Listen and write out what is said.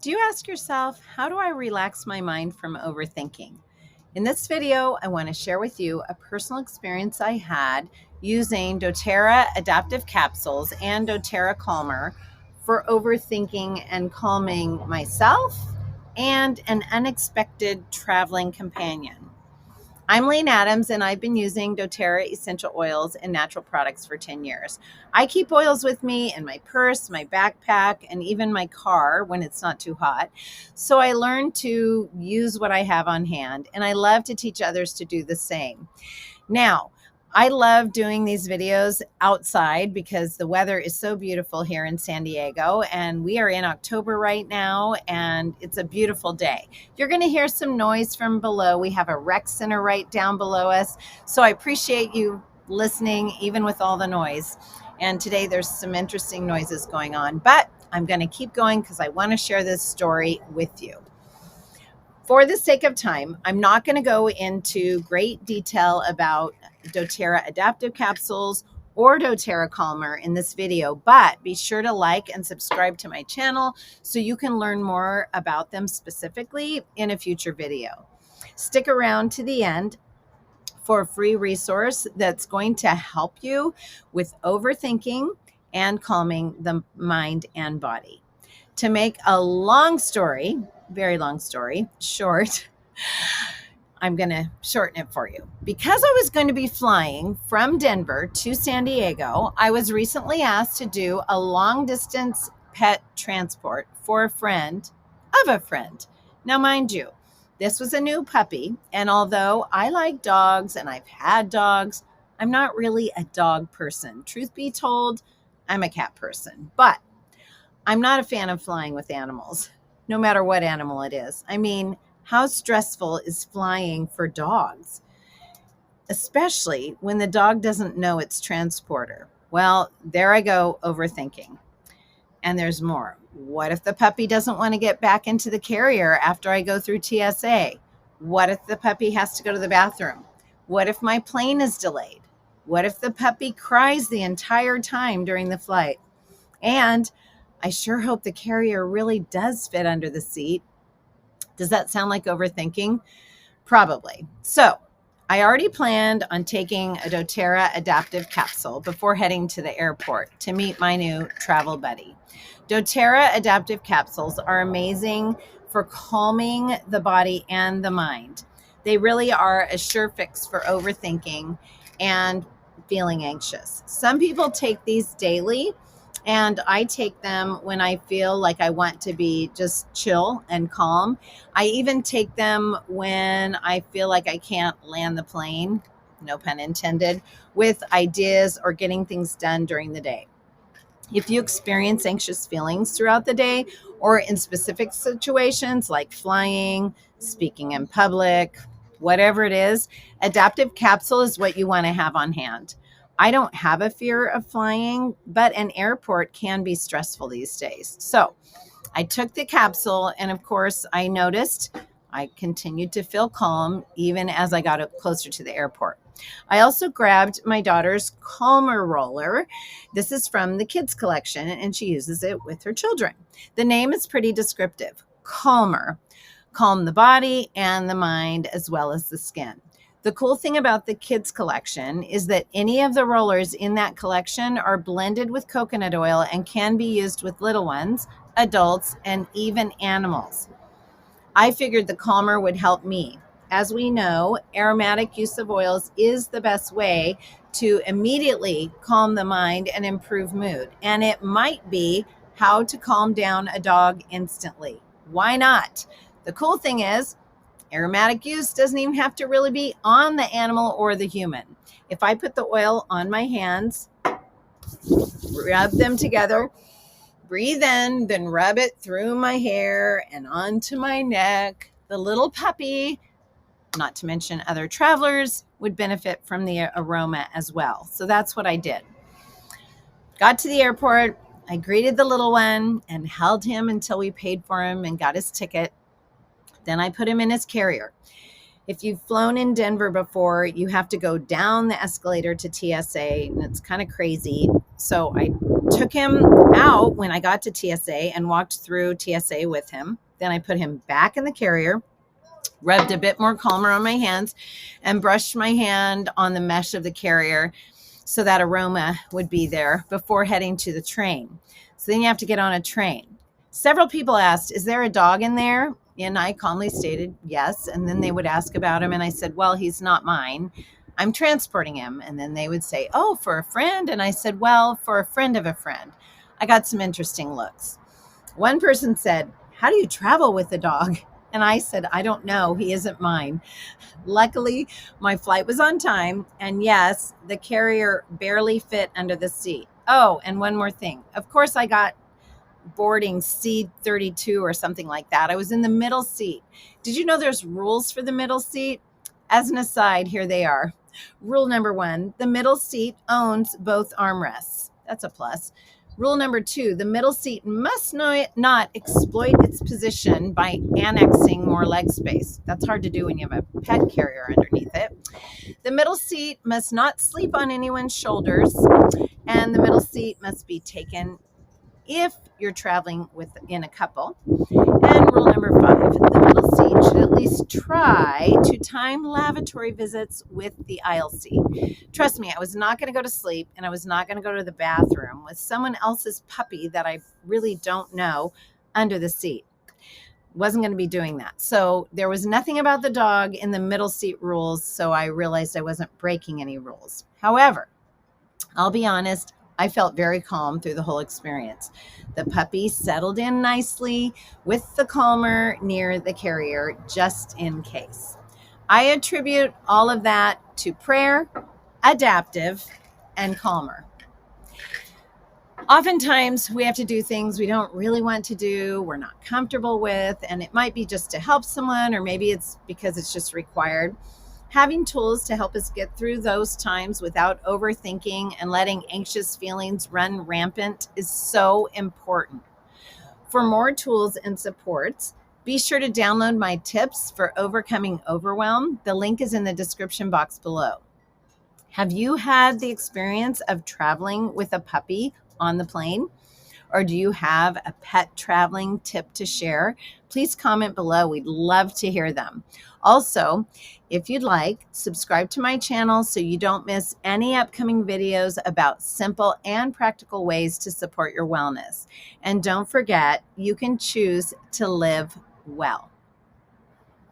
Do you ask yourself, how do I relax my mind from overthinking? In this video, I want to share with you a personal experience I had using doTerra Adaptiv capsules and doTerra Calmer for overthinking and calming myself and an unexpected traveling companion. I'm Lane Adams, and I've been using doTerra essential oils and natural products for 10 years. I keep oils with me in my purse, my backpack, and even my car when it's not too hot. So I learned to use what I have on hand, and I love to teach others to do the same. Now, I love doing these videos outside because the weather is so beautiful here in San Diego, and we are in October right now, and it's a beautiful day. You're going to hear some noise from below. We have a rec center right down below us, so I appreciate you listening even with all the noise. And today there's some interesting noises going on, but I'm going to keep going because I want to share this story with you. For the sake of time, I'm not going to go into great detail about doTerra Adaptiv capsules or doTerra Calmer in this video, but be sure to like and subscribe to my channel so you can learn more about them specifically in a future video. Stick around to the end for a free resource that's going to help you with overthinking and calming the mind and body. To make a long story, very long story, short, I'm going to shorten it for you. Because I was going to be flying from Denver to San Diego, I was recently asked to do a long distance pet transport for a friend of a friend. Now, mind you, this was a new puppy, and although I like dogs and I've had dogs, I'm not really a dog person. Truth be told, I'm a cat person, but I'm not a fan of flying with animals, no matter what animal it is. I mean, how stressful is flying for dogs, especially when the dog doesn't know its transporter? Well, there I go overthinking. And there's more. What if the puppy doesn't want to get back into the carrier after I go through TSA? What if the puppy has to go to the bathroom? What if my plane is delayed? What if the puppy cries the entire time during the flight? And I sure hope the carrier really does fit under the seat. Does that sound like overthinking? Probably. So I already planned on taking a doTerra Adaptiv capsule before heading to the airport to meet my new travel buddy. doTerra Adaptiv capsules are amazing for calming the body and the mind. They really are a sure fix for overthinking and feeling anxious. Some people take these daily, and I take them when I feel like I want to be just chill and calm. I even take them when I feel like I can't land the plane, no pun intended, with ideas or getting things done during the day. If you experience anxious feelings throughout the day or in specific situations like flying, speaking in public, whatever it is, Adaptiv capsule is what you want to have on hand. I don't have a fear of flying, but an airport can be stressful these days. So I took the capsule, and of course, I noticed I continued to feel calm even as I got closer to the airport. I also grabbed my daughter's Calmer roller. This is from the kids collection, and she uses it with her children. The name is pretty descriptive. Calmer. Calm the body and the mind as well as the skin. The cool thing about the kids collection is that any of the rollers in that collection are blended with coconut oil and can be used with little ones, adults, and even animals. I figured the Calmer would help me. As we know, aromatic use of oils is the best way to immediately calm the mind and improve mood. And it might be how to calm down a dog instantly. Why not? The cool thing is, aromatic use doesn't even have to really be on the animal or the human. If I put the oil on my hands, rub them together, breathe in, then rub it through my hair and onto my neck, the little puppy, not to mention other travelers, would benefit from the aroma as well. So that's what I did. Got to the airport, I greeted the little one and held him until we paid for him and got his ticket. Then I put him in his carrier. If you've flown in Denver before, you have to go down the escalator to TSA, and it's kind of crazy. So I took him out when I got to TSA and walked through TSA with him. Then I put him back in the carrier, rubbed a bit more Calmer on my hands, and brushed my hand on the mesh of the carrier so that aroma would be there before heading to the train. So then you have to get on a train. Several people asked, is there a dog in there? And I calmly stated yes. And then they would ask about him. And I said, well, he's not mine. I'm transporting him. And then they would say, oh, for a friend? And I said, well, for a friend of a friend. I got some interesting looks. One person said, how do you travel with a dog? And I said, I don't know. He isn't mine. Luckily, my flight was on time. And yes, the carrier barely fit under the seat. Oh, and one more thing. Of course, I got boarding C32 or something like that. I was in the middle seat. Did you know there's rules for the middle seat? As an aside, here they are. Rule number 1, the middle seat owns both armrests. That's a plus. Rule number 2, the middle seat must not exploit its position by annexing more leg space. That's hard to do when you have a pet carrier underneath it. The middle seat must not sleep on anyone's shoulders, and the middle seat must be taken if you're traveling in a couple. And rule number 5, the middle seat should at least try to time lavatory visits with the aisle seat. Trust me, I was not going to go to sleep, and I was not going to go to the bathroom with someone else's puppy that I really don't know under the seat. Wasn't going to be doing that. So there was nothing about the dog in the middle seat rules, so I realized I wasn't breaking any rules. However, I'll be honest, I felt very calm through the whole experience. The puppy settled in nicely with the Calmer near the carrier, just in case. I attribute all of that to prayer, Adaptiv, and Calmer. Oftentimes we have to do things we don't really want to do, we're not comfortable with, and it might be just to help someone, or maybe it's because it's just required. Having tools to help us get through those times without overthinking and letting anxious feelings run rampant is so important. For more tools and supports, be sure to download my tips for overcoming overwhelm. The link is in the description box below. Have you had the experience of traveling with a puppy on the plane? Or do you have a pet traveling tip to share? Please comment below. We'd love to hear them. Also, if you'd like, subscribe to my channel so you don't miss any upcoming videos about simple and practical ways to support your wellness. And don't forget, you can choose to live well.